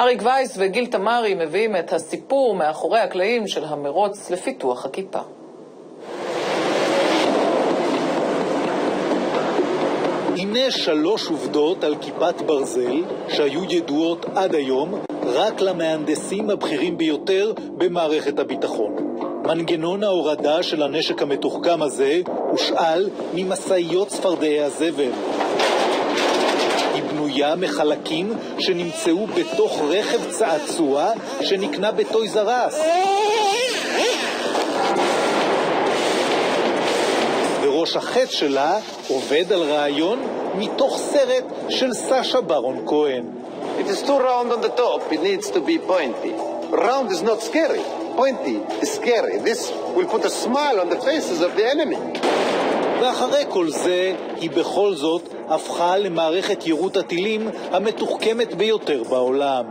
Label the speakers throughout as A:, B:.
A: אריק וייס וגיל תמרי מביאים את הסיפור מאחורי הקלעים של המרוץ לפיתוח הכיפה.
B: הנה 3 עובדות על כיפת ברזל שהיו ידועות עד היום רק למהנדסים הבכירים ביותר במערכת הביטחון. מנגנון ההורדה של הנשק המתוחכם הזה הושאל ממסעיות צפרדעי הזבל. היא בנויה מחלקים שנמצאו בתוך רכב צעצוע שנקנה בטויז אר אס. וראש החץ שלה עובד על רעיון מתוך סרט של סשה ברון כהן.
C: It is too round on the top. It needs to be pointy. Round is not scary. Pointy is scary. This will put a smile on the faces of the enemy.
B: ואחרי כל זה, היא בכל זאת הפכה למערכת יירוט הטילים המתוחכמת ביותר בעולם.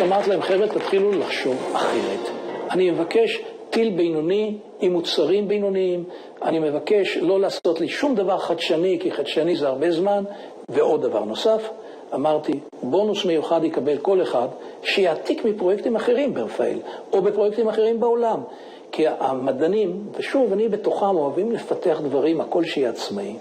D: אמרת להם, חבר'ה, תתחילו לחשוב אחרת. אני מבקש טיל בינוני עם מוצרים בינוניים. אני מבקש לא לעשות לי שום דבר חדשני, כי חדשני זה הרבה זמן. ועוד דבר נוסף, אמרתי, בונוס מיוחד יקבל כל אחד שיעתיק מפרויקטים אחרים ברפאל, או בפרויקטים אחרים בעולם. כי המדענים, ושוב, אני בתוכם אוהבים לפתח דברים, הכל שיהיה עצמאי.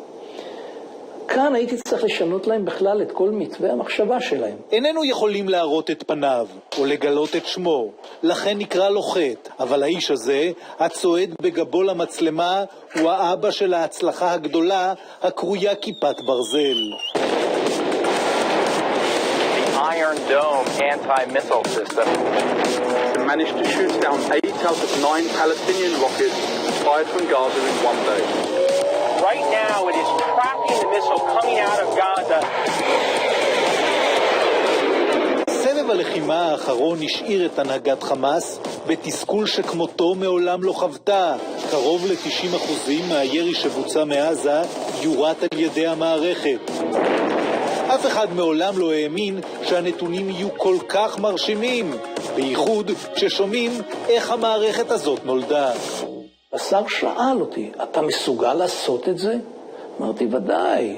D: כאן הייתי צריך לשנות להם בכלל את כל מתווה המחשבה שלהם.
B: איננו יכולים להראות את פניו, או לגלות את שמו, לכן נקרא לו חטא. אבל האיש הזה, הצועד בגבו למצלמה, הוא האבא של ההצלחה הגדולה, הקרויה כיפת ברזל.
E: Iron Dome anti-missile system
F: managed to shoot down 8 out of 9 Palestinian rockets fired from Gaza in one day.
E: Right now it is tracking the missile coming out of Gaza.
B: סבב הלחימה האחרון השאיר את הנהגת חמאס בתסכול שכמותו מעולם לא חוותה. קרוב ל-90% מהירי שבוצע מעזה יורט על ידי המערכת. אף אחד מעולם לא האמין שהנתונים יהיו כל כך מרשימים, בייחוד כששומעים איך המערכת הזאת נולדה.
D: השר שאל אותי, אתה מסוגל לעשות את זה? אמרתי, ודאי.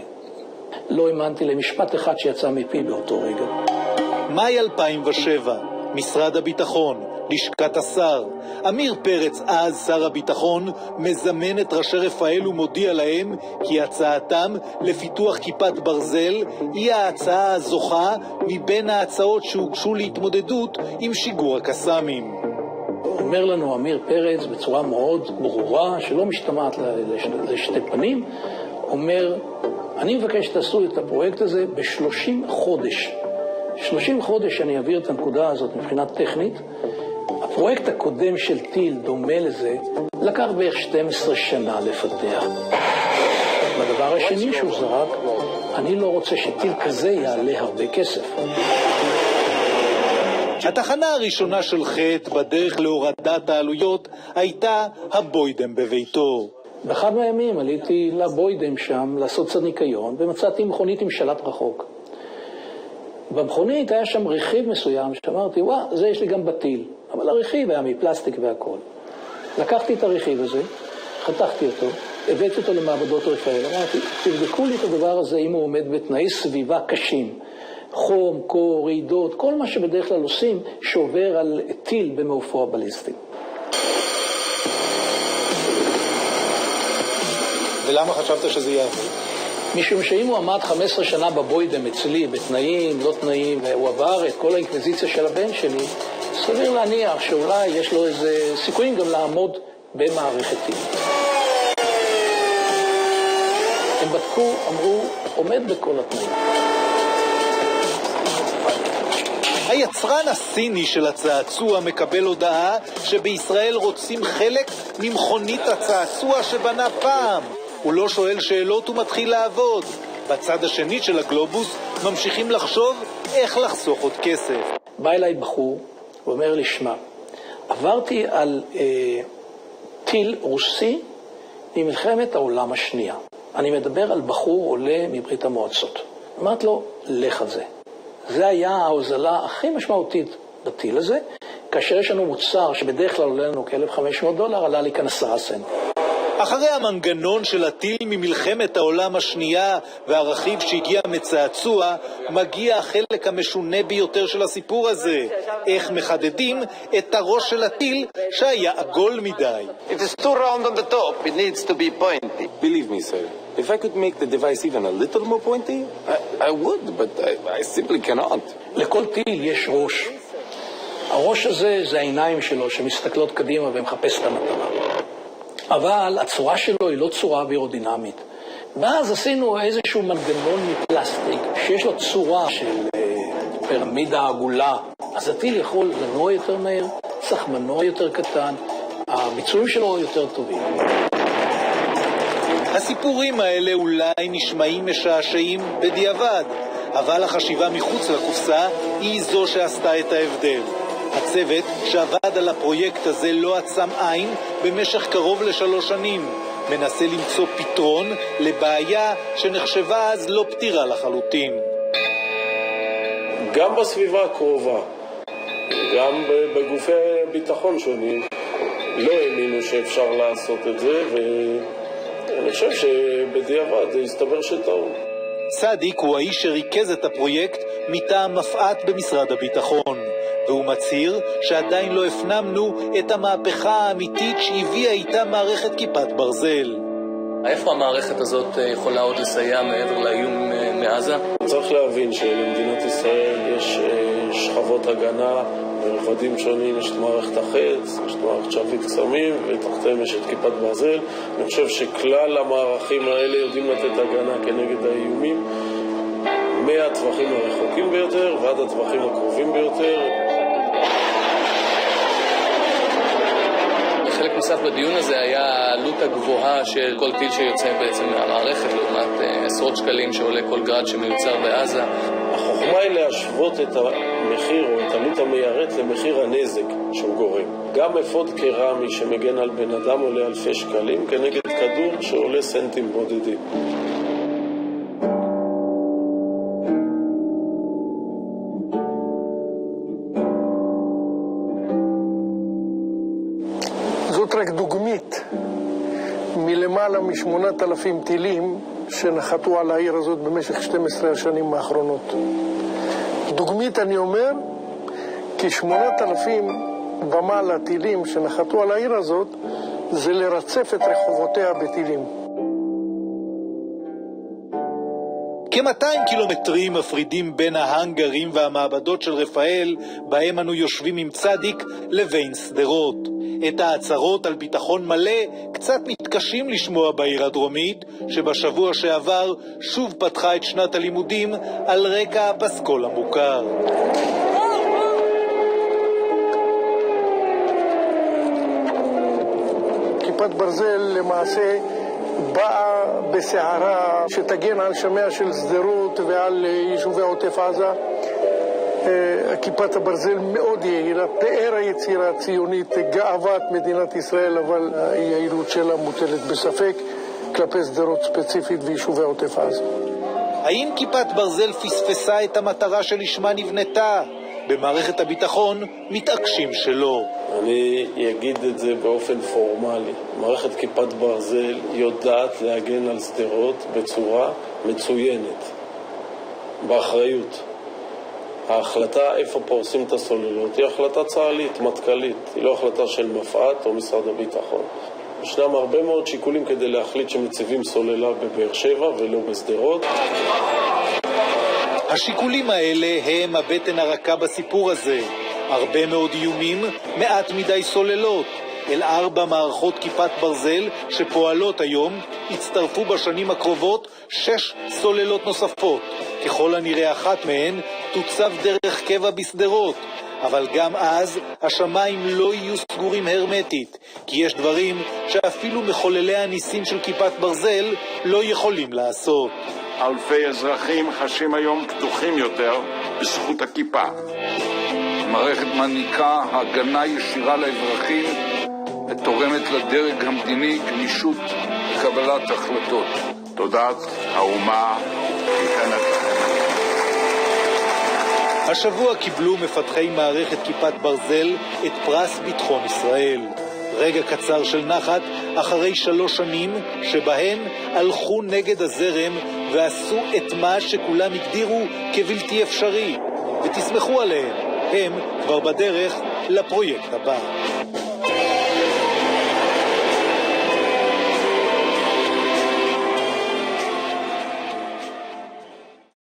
D: לא האמנתי למשפט אחד שיצא מפי באותו רגע.
B: מאי 2007, משרד הביטחון, לשכת השר. עמיר פרץ, אז שר הביטחון, מזמן את ראשי רפאל ומודיע להם כי הצעתם לפיתוח כיפת ברזל היא ההצעה הזוכה מבין ההצעות שהוגשו להתמודדות עם שיגור הקסאמים.
D: אומר לנו עמיר פרץ בצורה מאוד ברורה, שלא משתמעת לשתי פנים, אומר, אני מבקש שתעשו את הפרויקט הזה ב-30 חודש. 30 חודש אני אעביר את הנקודה הזאת מבחינה טכנית. הפרויקט הקודם של טיל דומה לזה, לקח בערך 12 שנה לפתח. והדבר השני שהוא זרק, אני לא רוצה שטיל כזה יעלה הרבה כסף.
B: התחנה הראשונה של חטא בדרך להורדת העלויות הייתה הבוידם בביתו.
D: באחד מהימים עליתי לבוידם שם לעשות קצת ניקיון, ומצאתי מכונית עם שלט רחוק. במכונית היה שם רכיב מסוים שאמרתי, זה יש לי גם בטיל. אבל הרכיב היה מפלסטיק והכל. לקחתי את הרכיב הזה, חתכתי אותו, הבאתי אותו למעבדות רפאל, אמרתי, תבדקו לי את הדבר הזה אם הוא עומד בתנאי סביבה קשים. חום, קור, רעידות, כל מה שבדרך כלל עושים שעובר על טיל במעופו הבליסטי.
B: ולמה חשבת שזה יעבור?
D: משום שאם הוא עמד 15 שנה בבוידם אצלי, בתנאים, לא תנאים, והוא עבר את כל האינקוויזיציה של הבן שלי, סביר להניח שאולי יש לו איזה סיכויים גם לעמוד במערכת טיל. הם בדקו, אמרו, עומד בכל התנאים.
B: היצרן הסיני של הצעצוע מקבל הודעה שבישראל רוצים חלק ממכונית הצעצוע שבנה פעם. הוא לא שואל שאלות ומתחיל לעבוד. בצד השני של הגלובוס ממשיכים לחשוב איך לחסוך עוד כסף.
D: בא אליי בחור ואומר לי, שמע, עברתי על טיל רוסי ממלחמת העולם השנייה. אני מדבר על בחור עולה מברית המועצות. אמרת לו, לך על זה. זה היה ההוזלה הכי משמעותית בטיל הזה, כאשר יש לנו מוצר שבדרך כלל עולה לנו $1,500, עלה לי כאן 10 סנט.
B: אחרי המנגנון של הטיל ממלחמת העולם השנייה והרכיב שהגיע מצעצוע, מגיע החלק המשונה ביותר של הסיפור הזה. איך מחדדים את הראש של הטיל שהיה עגול מדי.
C: It is too round on the top. It needs to be pointy.
G: Believe me, sir, if I could make the device even a little more pointy, I would, but I simply cannot.
D: לכל טיל יש ראש. הראש הזה זה העיניים שלו שמסתכלות קדימה ומחפש את המטרה. אבל הצורה שלו היא לא צורה אווירודינמית. ואז עשינו איזשהו מנגנון מפלסטיק שיש לו צורה של פירמידה עגולה. אז הטיל יכול לנוע יותר מהר, צריך מנוע יותר קטן, הביצועים שלו יותר טובים.
B: הסיפורים האלה אולי נשמעים משעשעים בדיעבד, אבל החשיבה מחוץ לקופסה היא זו שעשתה את ההבדל. הצוות שעבד על הפרויקט הזה לא עצם עין במשך קרוב ל3 שנים. מנסה למצוא פתרון לבעיה שנחשבה אז לא פתירה לחלוטין.
H: גם בסביבה הקרובה, גם בגופי ביטחון שונים, לא האמינו שאפשר לעשות את זה, ואני חושב שבדיעבד זה הסתבר שטעו.
B: צדיק הוא האיש שריכז את הפרויקט מטעם מפעט במשרד הביטחון, והוא מצהיר שעדיין לא הפנמנו את המהפכה האמיתית שהביאה איתה מערכת כיפת ברזל.
I: איפה המערכת הזאת יכולה עוד לסייע מעבר לאיום מעזה?
H: צריך להבין שלמדינת ישראל יש שכבות הגנה ברבדים שונים, יש את מערכת החץ, יש את מערכת שביט קסמים ותחתיהם יש את כיפת ברזל. אני חושב שכלל המערכים האלה יודעים לתת הגנה כנגד האיומים מהטווחים הרחוקים ביותר ועד הטווחים הקרובים ביותר.
I: חלק נוסף בדיון הזה היה העלות הגבוהה של כל טיל שיוצא בעצם מהמערכת, לעומת עשרות שקלים שעולה כל גרד שמיוצר בעזה.
H: החוכמה היא להשוות את המחיר או את עלות המיירט למחיר הנזק שהוא גורם. גם אפוד קרמי שמגן על בן אדם עולה אלפי שקלים כנגד כדור שעולה סנטים בודדים.
J: זאת רק דוגמית מלמעלה מ8,000 טילים שנחתו על העיר הזאת במשך 12 השנים האחרונות. דוגמית אני אומר, כי 8,000 ומעלה טילים שנחתו על העיר הזאת זה לרצף את רחובותיה בטילים.
B: כ-200 קילומטרים מפרידים בין ההנגרים והמעבדות של רפאל, בהם אנו יושבים עם צדיק, לבין סדרות. את ההצהרות על ביטחון מלא קצת מתקשים לשמוע בעיר הדרומית, שבשבוע שעבר שוב פתחה את שנת הלימודים על רקע הפסקול המוכר.
J: כיפת ברזל למעשה באה בסערה שתגן על שמיה של סדרות ועל יישובי עוטף עזה. כיפת הברזל מאוד יעילה, פאר היצירה הציונית, גאוות מדינת ישראל, אבל היעילות שלה מוטלת בספק כלפי סדרות ספציפית ויישובי עוטף עזה.
B: האם כיפת ברזל פספסה את המטרה שלשמה נבנתה? במערכת הביטחון מתעקשים שלא.
H: אני אגיד את זה באופן פורמלי. מערכת כיפת ברזל יודעת להגן על סדרות בצורה מצוינת, באחריות. ההחלטה איפה פורסים את הסוללות היא החלטה צה"לית, מטכ"לית, היא לא החלטה של מפעט או משרד הביטחון. ישנם הרבה מאוד שיקולים כדי להחליט שמציבים סוללה בבאר שבע ולא בסדרות.
B: השיקולים האלה הם הבטן הרכה בסיפור הזה. הרבה מאוד איומים, מעט מדי סוללות. אל 4 מערכות כיפת ברזל שפועלות היום, הצטרפו בשנים הקרובות 6 סוללות נוספות. ככל הנראה אחת מהן תוצב דרך קבע בסדרות. אבל גם אז השמיים לא יהיו סגורים הרמטית, כי יש דברים שאפילו מחוללי הניסים של כיפת ברזל לא יכולים לעשות.
K: אלפי אזרחים חשים היום פתוחים יותר בזכות הכיפה.
L: המערכת מעניקה הגנה ישירה לאזרחים ותורמת לדרג המדיני גמישות בקבלת החלטות.
K: תודת האומה ניתנת לכם.
B: השבוע קיבלו מפתחי מערכת כיפת ברזל את פרס ביטחון ישראל. רגע קצר של נחת אחרי 3 שנים שבהן הלכו נגד הזרם ועשו את מה שכולם הגדירו כבלתי אפשרי. ותסמכו עליהם, הם כבר בדרך לפרויקט הבא.